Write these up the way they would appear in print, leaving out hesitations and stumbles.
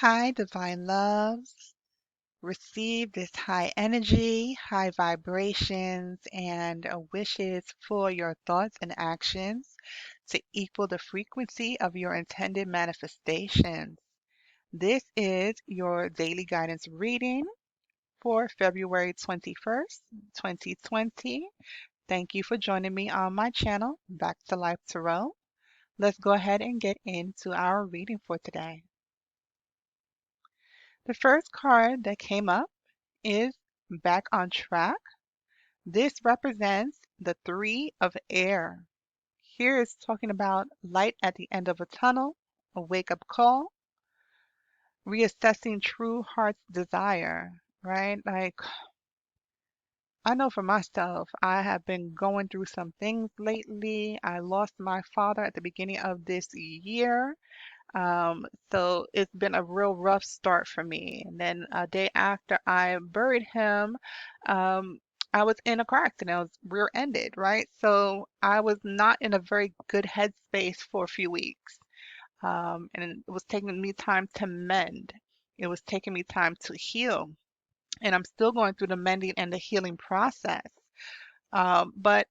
Hi, divine loves. Receive this high energy, high vibrations, and wishes for your thoughts and actions to equal the frequency of your intended manifestations. This is your daily guidance reading for February 21st, 2020. Thank you for joining me on my channel, Back to Life Tarot. Let's go ahead and get into our reading for today. The first card that came up is back on track. This represents the three of air. Here it's talking about light at the end of a tunnel, a wake up call, reassessing true heart's desire, right? Like, I know for myself, I have been going through some things lately. I lost my father at the beginning of this year. So it's been a real rough start for me. And then a day after I buried him, um, I was in a car accident. I was rear-ended, right? So I was not in a very good headspace for a few weeks. And it was taking me time to mend. It was taking me time to heal. And I'm still going through the mending and the healing process. But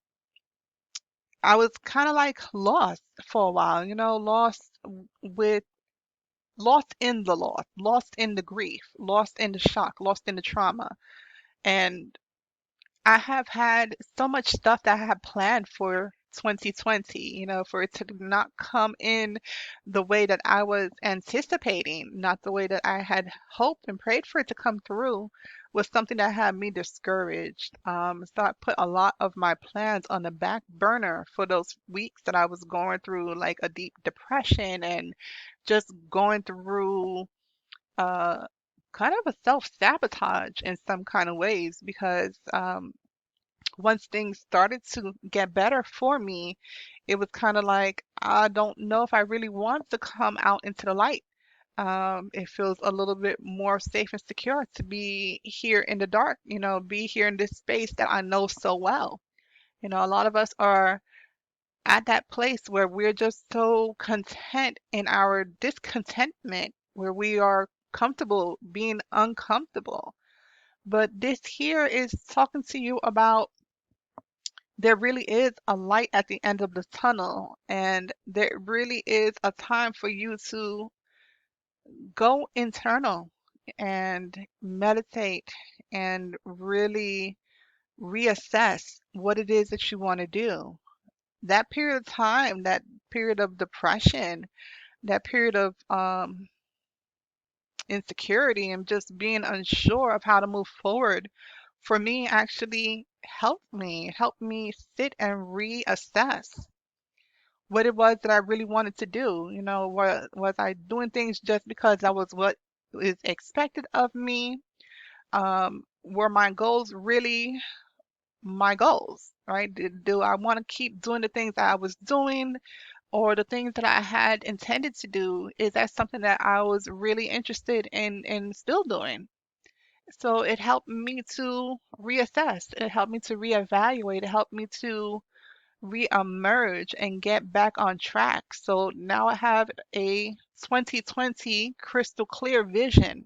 I was kind of like lost for a while, with lost in the loss, lost in the grief, lost in the shock, lost in the trauma. And I have had so much stuff that I had planned for 2020, for it to not come in the way that I was anticipating, not the way that I had hoped and prayed for it to come through, was something that had me discouraged. So I put a lot of my plans on the back burner for those weeks that I was going through like a deep depression and just going through uh, kind of a self-sabotage in some kind of ways because once things started to get better for me, it was kind of like, I don't know if I really want to come out into the light. It feels a little bit more safe and secure to be here in the dark, be here in this space that I know so well. A lot of us are at that place where we're just so content in our discontentment, where we are comfortable being uncomfortable. But this here is talking to you about there really is a light at the end of the tunnel, and there really is a time for you to go internal and meditate and really reassess what it is that you want to do. That period of time, that period of depression, that period of insecurity and just being unsure of how to move forward, for me, actually helped me sit and reassess what it was that I really wanted to do. Was I doing things just because that was what is expected of me? Were my goals really my goals, right? Do I want to keep doing the things that I was doing, or the things that I had intended to do? Is that something that I was really interested in still doing? So it helped me to reassess. It helped me to reevaluate. It helped me to reemerge and get back on track. So now I have a 2020 crystal clear vision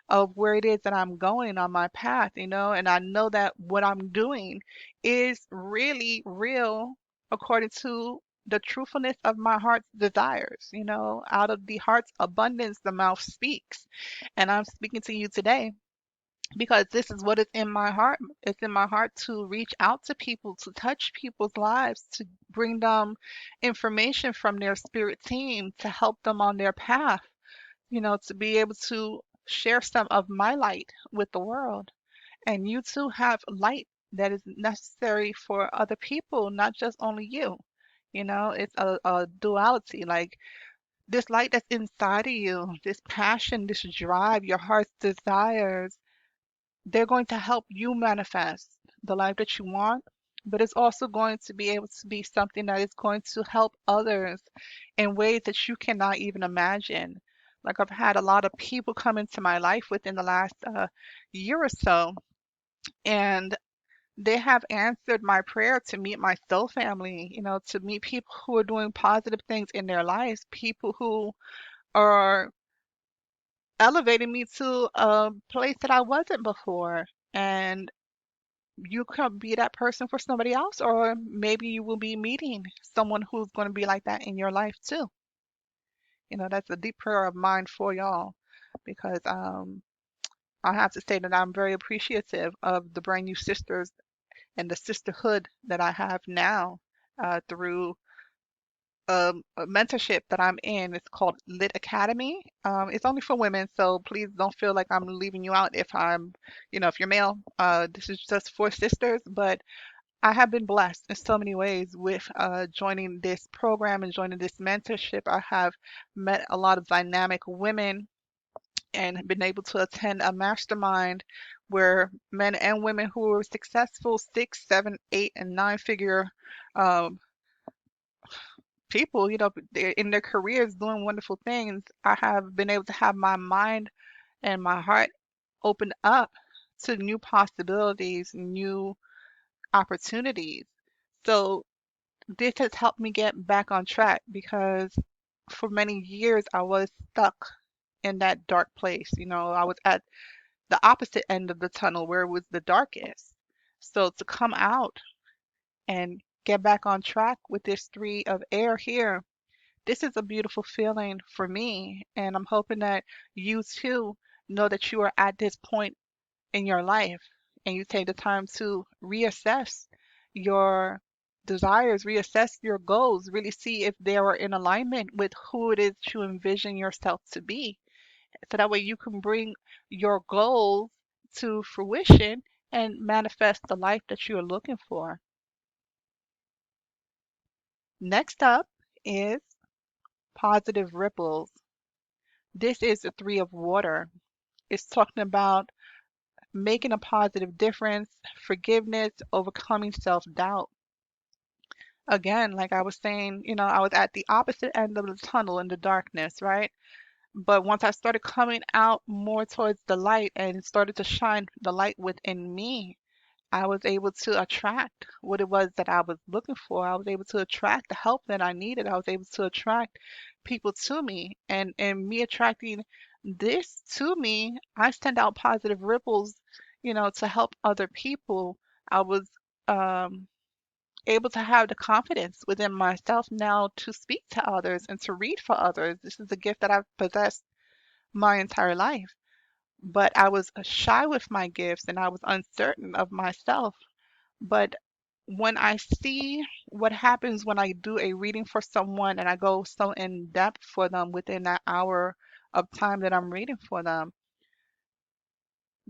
of where it is that I'm going on my path, and I know that what I'm doing is really real according to the truthfulness of my heart's desires. Out of the heart's abundance, the mouth speaks. And I'm speaking to you today because this is what is in my heart. It's in my heart to reach out to people, to touch people's lives, to bring them information from their spirit team, to help them on their path, to be able to share some of my light with the world. And you too have light that is necessary for other people, not just only you. It's a duality. Like this light that's inside of you, this passion, this drive, your heart's desires, they're going to help you manifest the life that you want, but it's also going to be able to be something that is going to help others in ways that you cannot even imagine. Like I've had a lot of people come into my life within the last year or so, and they have answered my prayer to meet my soul family, to meet people who are doing positive things in their lives, people who are elevating me to a place that I wasn't before. And you could be that person for somebody else, or maybe you will be meeting someone who's going to be like that in your life too. That's a deep prayer of mine for y'all because I have to say that I'm very appreciative of the brand new sisters and the sisterhood that I have now through a mentorship that I'm in. It's called Lit Academy. It's only for women, so please don't feel like I'm leaving you out if you're male. This is just for sisters, but I have been blessed in so many ways with joining this program and joining this mentorship. I have met a lot of dynamic women and been able to attend a mastermind where men and women who are successful six, seven, eight, and nine-figure um, people, they're in their careers doing wonderful things. I have been able to have my mind and my heart opened up to new possibilities, new opportunities. So this has helped me get back on track because for many years I was stuck in that dark place. I was at the opposite end of the tunnel where it was the darkest. So to come out and get back on track with this three of air here, this is a beautiful feeling for me. And I'm hoping that you too know that you are at this point in your life and you take the time to reassess your desires, reassess your goals, really see if they are in alignment with who it is you envision yourself to be. So that way you can bring your goals to fruition and manifest the life that you are looking for. Next up is positive ripples. This is the three of water. It's talking about making a positive difference, forgiveness, overcoming self doubt. Again, like I was saying, I was at the opposite end of the tunnel in the darkness, right? But once I started coming out more towards the light and started to shine the light within me, I was able to attract what it was that I was looking for. I was able to attract the help that I needed. I was able to attract people to me. And me attracting this to me, I send out positive ripples, to help other people. I was um, able to have the confidence within myself now to speak to others and to read for others. This is a gift that I've possessed my entire life. But I was shy with my gifts and I was uncertain of myself. But when I see what happens when I do a reading for someone and I go so in depth for them within that hour of time that I'm reading for them,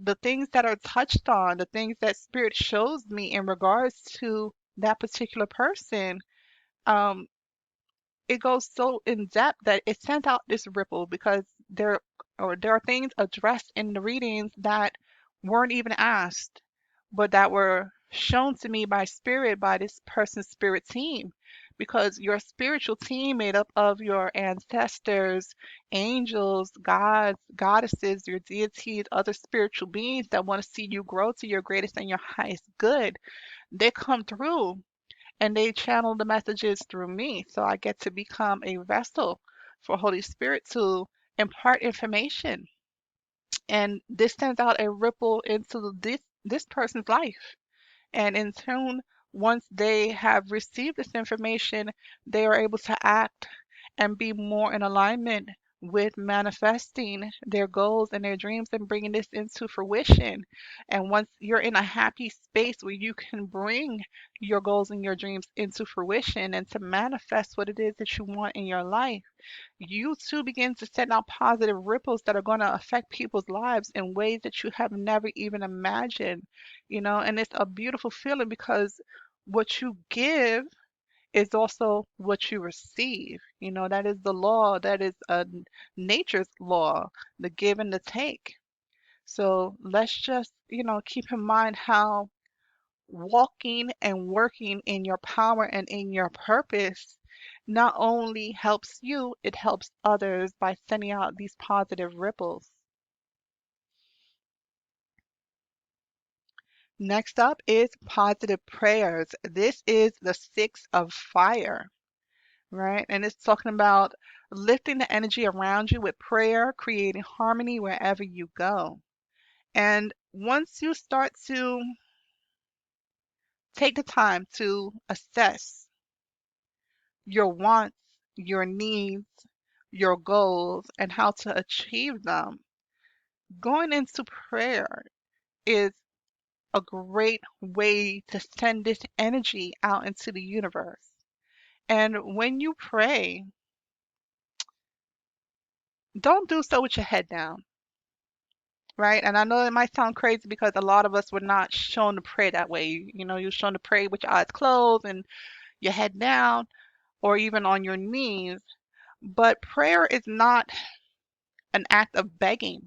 the things that are touched on, the things that Spirit shows me in regards to that particular person, um, it goes so in depth that it sends out this ripple because there are things addressed in the readings that weren't even asked, but that were shown to me by spirit by this person's spirit team. Because your spiritual team made up of your ancestors, angels, gods, goddesses, your deities, other spiritual beings that want to see you grow to your greatest and your highest good. They come through and they channel the messages through me. So I get to become a vessel for Holy Spirit to impart information. And this sends out a ripple into this person's life. And in turn, once they have received this information, they are able to act and be more in alignment with manifesting their goals and their dreams and bringing this into fruition. And once you're in a happy space where you can bring your goals and your dreams into fruition and to manifest what it is that you want in your life, you too begin to send out positive ripples that are going to affect people's lives in ways that you have never even imagined, and it's a beautiful feeling because what you give is also what you receive. That is the law, that is nature's law, the give and the take. So let's just, keep in mind how walking and working in your power and in your purpose not only helps you, it helps others by sending out these positive ripples. Next up is positive prayers. This is the six of fire, right? And it's talking about lifting the energy around you with prayer, creating harmony wherever you go. And once you start to take the time to assess your wants, your needs, your goals, and how to achieve them, going into prayer is a great way to send this energy out into the universe. And when you pray, don't do so with your head down, right? And I know it might sound crazy because a lot of us were not shown to pray that way. You're shown to pray with your eyes closed and your head down or even on your knees. But prayer is not an act of begging.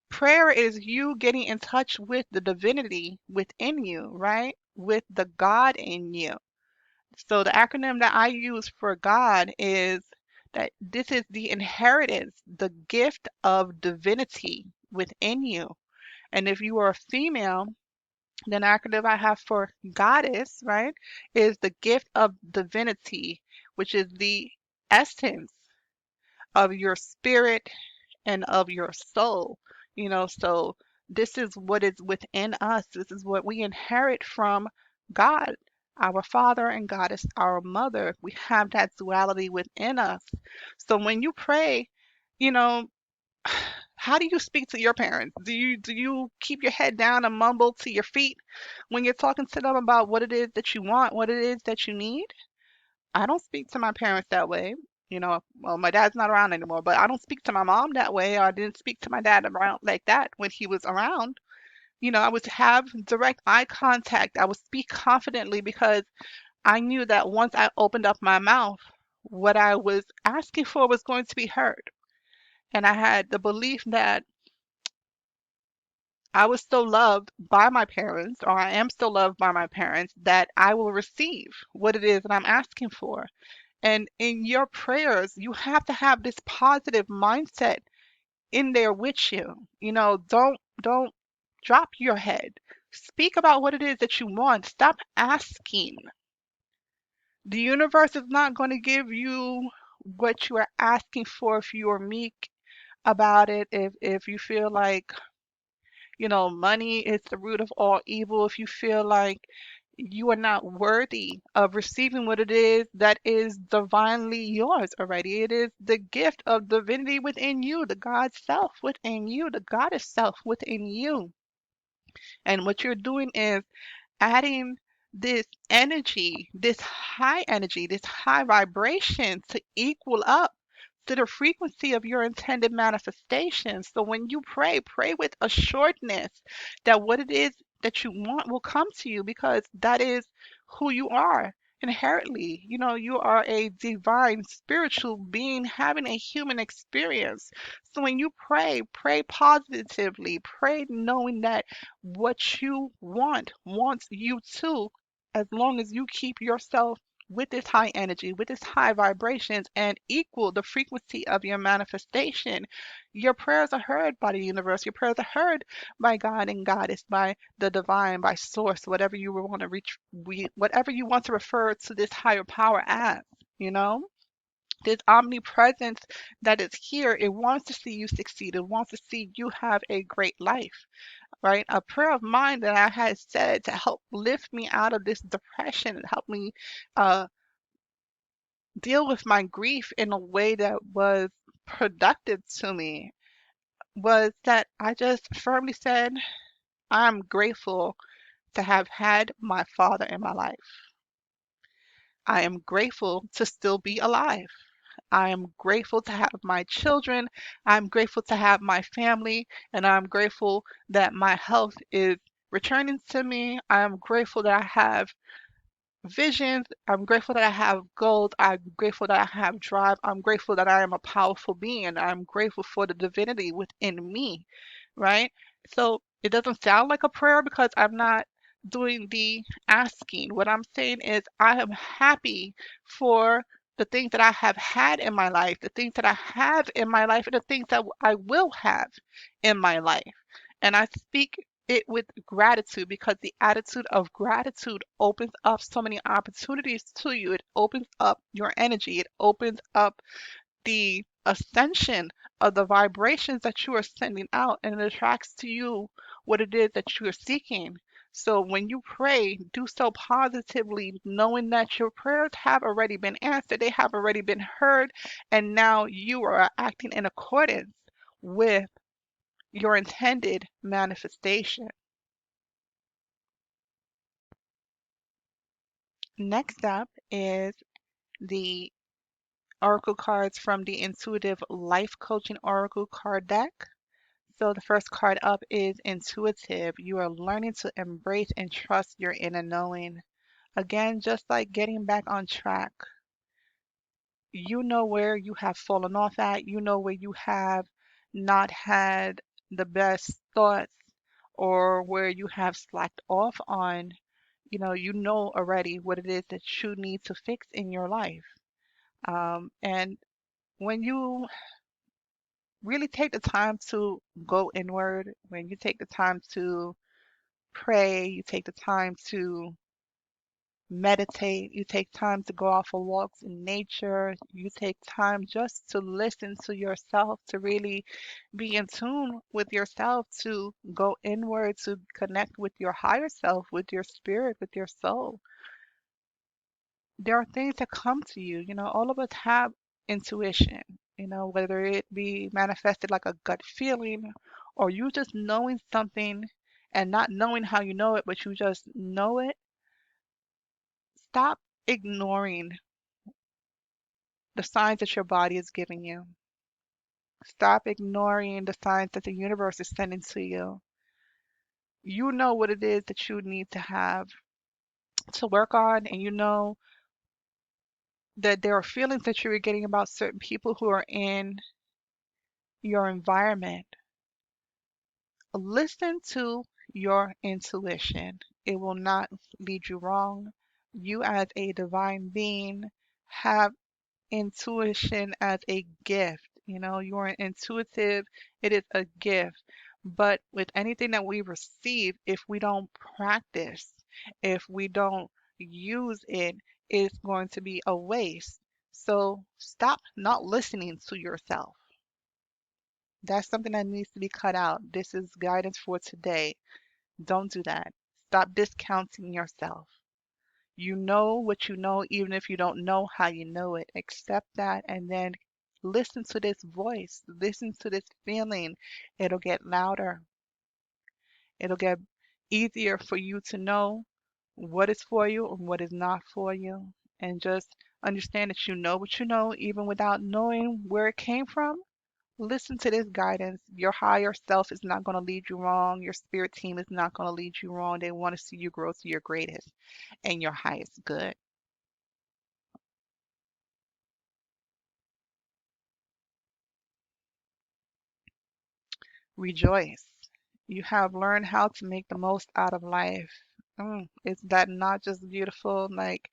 Prayer is you getting in touch with the divinity within you, right? With the God in you. So the acronym that I use for God is that this is the inheritance, the gift of divinity within you. And if you are a female, then the acronym I have for goddess, right, is the gift of divinity, which is the essence of your spirit and of your soul. So this is what is within us. This is what we inherit from God. Our Father and God is our mother. We have that duality within us. So when you pray, you know, how do you speak to your parents? Do you keep your head down and mumble to your feet when you're talking to them about what it is that you want, what it is that you need? I don't speak to my parents that way. Well, my dad's not around anymore, but I don't speak to my mom that way, or I didn't speak to my dad around like that when he was around. I would have direct eye contact. I would speak confidently because I knew that once I opened up my mouth, what I was asking for was going to be heard. And I had the belief that I was so loved by my parents, or I am still loved by my parents, that I will receive what it is that I'm asking for. And in your prayers, you have to have this positive mindset in there with you. Don't drop your head. Speak about what it is that you want. Stop asking. The universe is not going to give you what you are asking for if you are meek about it, if you feel like money is the root of all evil. If you feel like you are not worthy of receiving what it is that is divinely yours already, it is the gift of divinity within you, the God self within you, the goddess self within you. And what you're doing is adding this energy, this high vibration to equal up to the frequency of your intended manifestation. So when you pray, pray with assuredness that what it is that you want will come to you because that is who you are inherently. You are a divine spiritual being having a human experience. So when you pray, pray positively, pray knowing that what you want wants you too, as long as you keep yourself with this high energy, with this high vibrations, and equal the frequency of your manifestation. Your prayers are heard by the universe. Your prayers are heard by God and Goddess, by the divine, by source, whatever you want to whatever you want to refer to this higher power as, you know? This omnipresence that is here, it wants to see you succeed. It wants to see you have a great life, right? A prayer of mine that I had said to help lift me out of this depression and help me uh, deal with my grief in a way that was productive to me was that I just firmly said, I'm grateful to have had my father in my life. I am grateful to still be alive. I am grateful to have my children. I'm grateful to have my family. And I'm grateful that my health is returning to me. I am grateful that I have visions. I'm grateful that I have goals. I'm grateful that I have drive. I'm grateful that I am a powerful being. I'm grateful for the divinity within me, right? So it doesn't sound like a prayer because I'm not doing the asking. What I'm saying is I am happy for the things that I have had in my life, the things that I have in my life, and the things that I will have in my life. And I speak it with gratitude, because the attitude of gratitude opens up so many opportunities to you. It opens up your energy. It opens up the ascension of the vibrations that you are sending out, and it attracts to you what it is that you are seeking. So when you pray, do so positively, knowing that your prayers have already been answered, they have already been heard, and now you are acting in accordance with your intended manifestation. Next up is the oracle cards from the Intuitive Life Coaching Oracle card deck. So the first card up is intuitive. You are learning to embrace and trust your inner knowing. Again, just like getting back on track. You know where you have fallen off at. You know where you have not had the best thoughts, or where you have slacked off on. You know already what it is that you need to fix in your life. And when you really take the time to go inward, when you take the time to pray, you take the time to meditate, you take time to go out for walks in nature, you take time just to listen to yourself, to really be in tune with yourself, to go inward, to connect with your higher self, with your spirit, with your soul. There are things that come to you. All of us have intuition, whether it be manifested like a gut feeling, or you just knowing something and not knowing how you know it, but you just know it. Stop ignoring the signs that your body is giving you. Stop ignoring the signs that the universe is sending to you. You know what it is that you need to have to work on, and you know that there are feelings that you're getting about certain people who are in your environment. Listen to your intuition. It will not lead you wrong. You, as a divine being, have intuition as a gift. You are intuitive, it is a gift. But with anything that we receive, if we don't practice, if we don't use it, it's going to be a waste. So stop not listening to yourself. That's something that needs to be cut out. This is guidance for today. Don't do that. Stop discounting yourself. You know what you know, even if you don't know how you know it. Accept that, and then listen to this voice. Listen to this feeling. It'll get louder. It'll get easier for you to know what is for you and what is not for you. And just understand that you know what you know, even without knowing where it came from. Listen to this guidance. Your higher self is not going to lead you wrong. Your spirit team is not going to lead you wrong. They want to see you grow to your greatest and your highest good. Rejoice. You have learned how to make the most out of life. Is that not just beautiful? Like,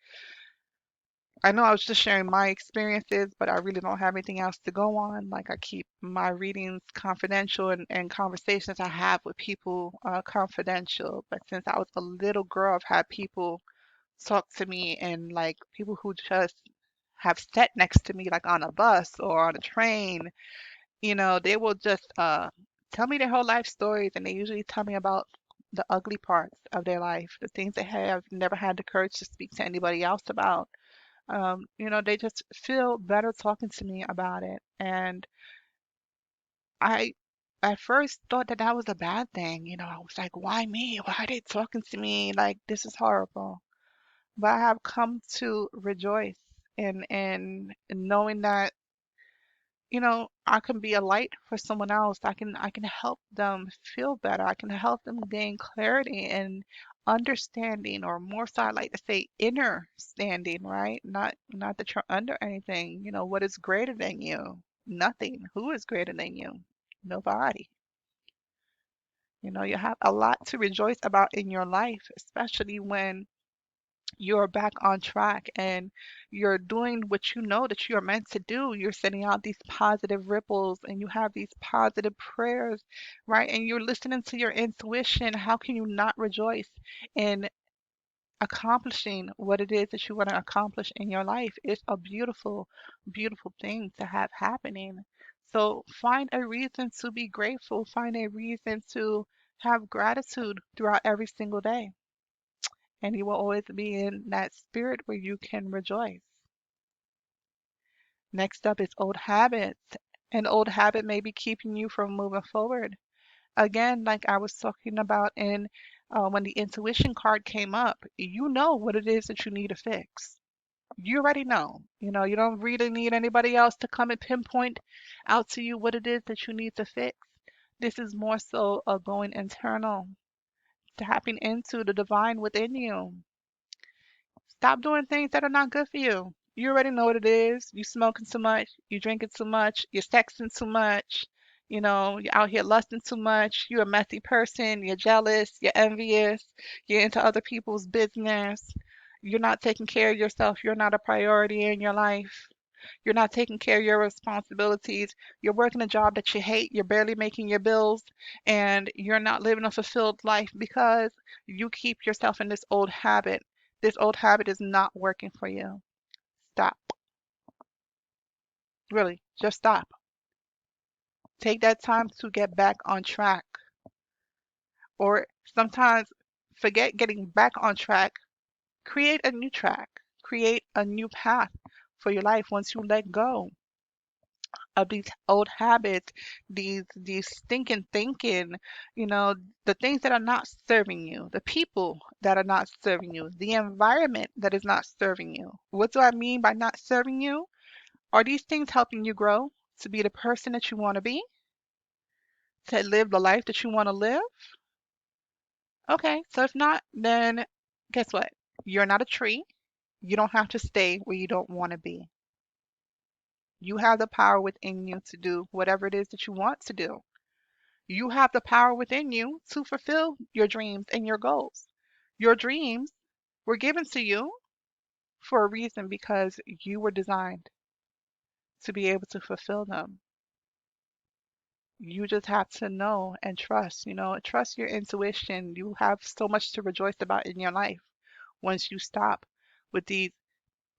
I know I was just sharing my experiences, but I really don't have anything else to go on. Like, I keep my readings confidential, and conversations I have with people confidential. But since I was a little girl, I've had people talk to me, and like people who just have sat next to me, like on a bus or on a train. They will just tell me their whole life stories, and they usually tell me about the ugly parts of their life, the things they have never had the courage to speak to anybody else about. They just feel better talking to me about it. And I at first thought that that was a bad thing. I was like, why me? Why are they talking to me? Like, this is horrible. But I have come to rejoice in knowing that I can be a light for someone else. I can help them feel better. I can help them gain clarity and understanding, or more so I like to say inner standing, right? Not that you're under anything. What is greater than you? Nothing. Who is greater than you? Nobody. You have a lot to rejoice about in your life, especially when you're back on track and you're doing what you know that you're meant to do. You're sending out these positive ripples and you have these positive prayers, right? And you're listening to your intuition. How can you not rejoice in accomplishing what it is that you want to accomplish in your life? It's a beautiful, beautiful thing to have happening. So find a reason to be grateful, find a reason to have gratitude throughout every single day. And you will always be in that spirit where you can rejoice. Next up is old habits. An old habit may be keeping you from moving forward. Again, like I was talking about in when the intuition card came up, you know what it is that you need to fix. You already know. You know, you don't really need anybody else to come and pinpoint out to you what it is that you need to fix. This is more so of going internal, tapping into the divine within you. Stop doing things that are not good for you. You already know what it is. You smoking too much, you drinking too much, you're sexing too much, you're out here lusting too much, you're a messy person, you're jealous, you're envious, you're into other people's business, you're not taking care of yourself, you're not a priority in your life. You're not taking care of your responsibilities. You're working a job that you hate. You're barely making your bills, and you're not living a fulfilled life because you keep yourself in this old habit. This old habit is not working for you. Stop. Really, just stop. Take that time to get back on track. Or sometimes forget getting back on track. Create a new track. Create a new path for your life once you let go of these old habits, these stinking thinking, you know, the things that are not serving you, the people that are not serving you, the environment that is not serving you. What do I mean by not serving you? Are these things helping you grow to be the person that you want to be, to live the life that you want to live? Okay, so if not, then guess what? You're not a tree. You don't have to stay where you don't want to be. You have the power within you to do whatever it is that you want to do. You have the power within you to fulfill your dreams and your goals. Your dreams were given to you for a reason because you were designed to be able to fulfill them. You just have to know and trust, trust your intuition. You have so much to rejoice about in your life once you stop with these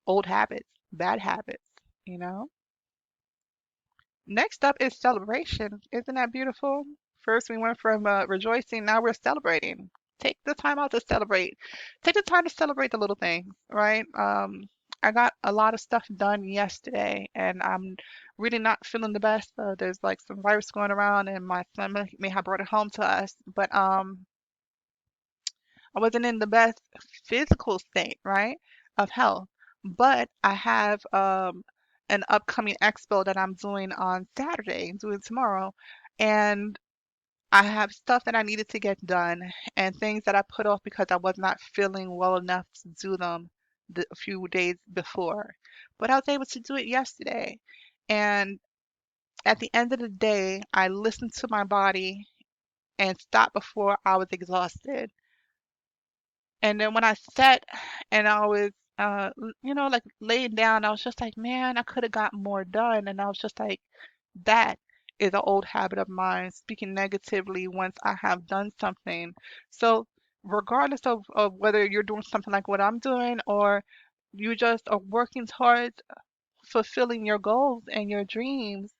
old habits, bad habits, you know? Next up is celebration. Isn't that beautiful? First, we went from rejoicing, now we're celebrating. Take the time out to celebrate. Take the time to celebrate the little things, right? I got a lot of stuff done yesterday, and I'm really not feeling the best. There's like some virus going around, and my son may have brought it home to us, but I wasn't in the best physical state, right, of health. But I have an upcoming expo that I'm doing on Saturday, doing tomorrow, and I have stuff that I needed to get done and things that I put off because I was not feeling well enough to do them a few days before. But I was able to do it yesterday. And at the end of the day, I listened to my body and stopped before I was exhausted. And then when I sat and I was, like laying down, I was just like, man, I could have got more done. And I was just like, that is an old habit of mine, speaking negatively once I have done something. So, regardless of whether you're doing something like what I'm doing or you just are working towards fulfilling your goals and your dreams,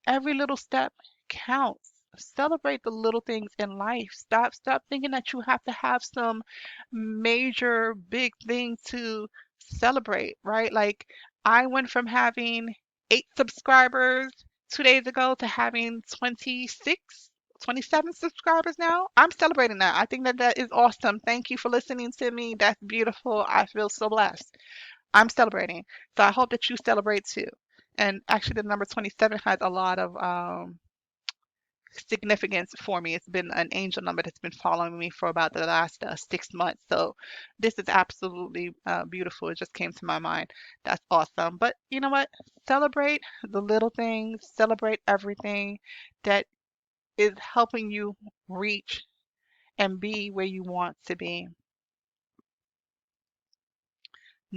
every little step counts. Celebrate the little things in life. Stop thinking that you have to have some major big thing to celebrate, right? Like I went from having 8 subscribers 2 days ago to having 26, 27 subscribers now. I'm celebrating that. I think that that is awesome. Thank you for listening to me. That's beautiful. I feel so blessed. I'm celebrating. So I hope that you celebrate too. And actually, the number 27 has a lot of significance for me. It's been an angel number that's been following me for about the last 6 months. So this is absolutely beautiful. It just came to my mind. That's awesome. But you know what? Celebrate the little things, celebrate everything that is helping you reach and be where you want to be.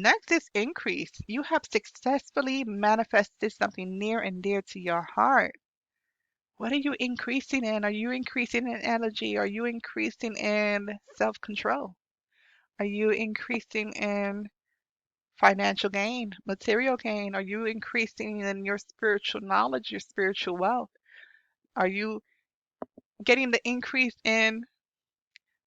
Next is increase. You have successfully manifested something near and dear to your heart. What are you increasing in? Are you increasing in energy? Are you increasing in self-control? Are you increasing in financial gain, material gain? Are you increasing in your spiritual knowledge, your spiritual wealth? Are you getting the increase in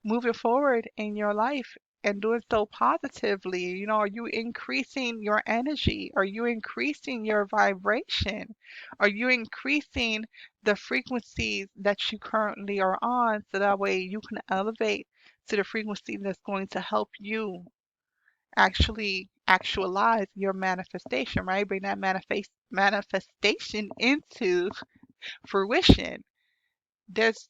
moving forward in your life and doing so positively? Are you increasing your energy? Are you increasing your vibration? Are you increasing the frequencies that you currently are on so that way you can elevate to the frequency that's going to help you actually actualize your manifestation, right? Bring that manifestation into fruition. There's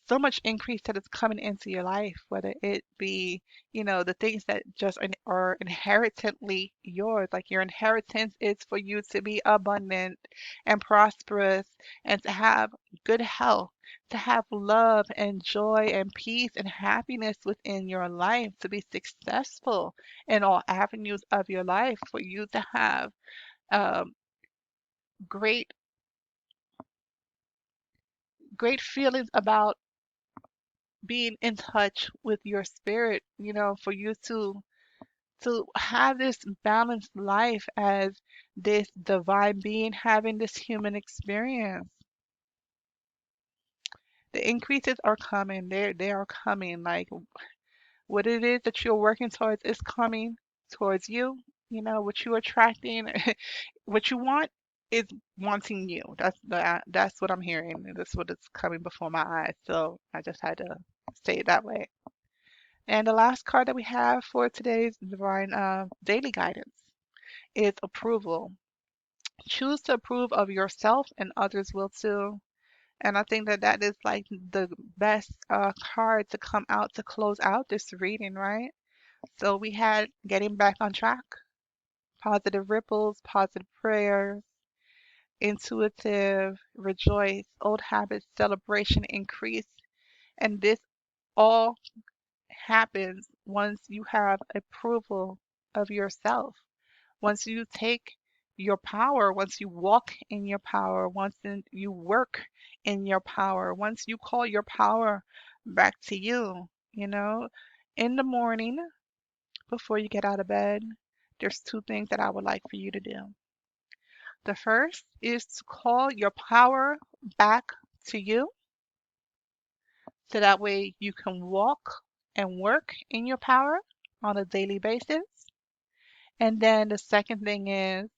so much increase that is coming into your life, whether it be, the things that just are inherently yours. Like your inheritance is for you to be abundant and prosperous and to have good health, to have love and joy and peace and happiness within your life, to be successful in all avenues of your life, for you to have um, great, great feelings about being in touch with your spirit, for you to have this balanced life as this divine being having this human experience. The increases are coming. They are coming. Like what it is that you're working towards is coming towards you. What you're attracting, what you want is wanting you. That's what I'm hearing. That's what is coming before my eyes. So I just had to say it that way. And the last card that we have for today's divine daily guidance is approval. Choose to approve of yourself and others will too. And I think that that is like the best card to come out to close out this reading, right? So we had getting back on track, positive ripples, positive prayers, intuitive, rejoice, old habits, celebration, increase. And this all happens once you have approval of yourself. Once you take your power, once you walk in your power, you work in your power, once you call your power back to you, in the morning before you get out of bed, there's two things that I would like for you to do. The first is to call your power back to you so that way you can walk and work in your power on a daily basis. And then the second thing is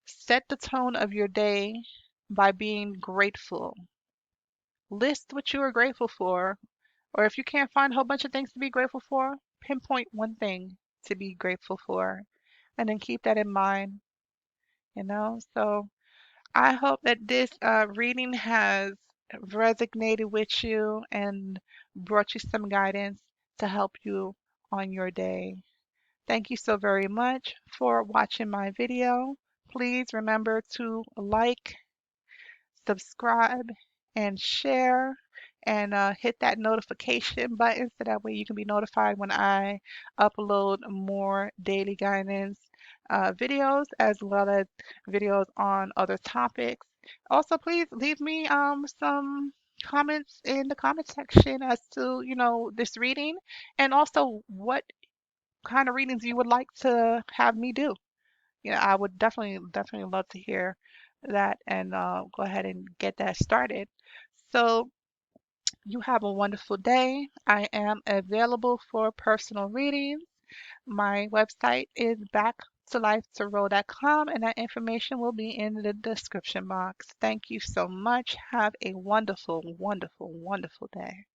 set the tone of your day by being grateful. List what you are grateful for, or if you can't find a whole bunch of things to be grateful for, pinpoint one thing to be grateful for, and then keep that in mind. So I hope that this reading has resonated with you and brought you some guidance to help you on your day. Thank you so very much for watching my video. Please remember to like, subscribe, and share, and hit that notification button so that way you can be notified when I upload more daily guidance videos as well as videos on other topics. Also, please leave me some comments in the comment section as to this reading, and also what kind of readings you would like to have me do. I would definitely love to hear that and go ahead and get that started. So you have a wonderful day. I am available for personal readings. My website is backtolifetarot.com, and that information will be in the description box. Thank you so much. Have a wonderful, wonderful, wonderful day.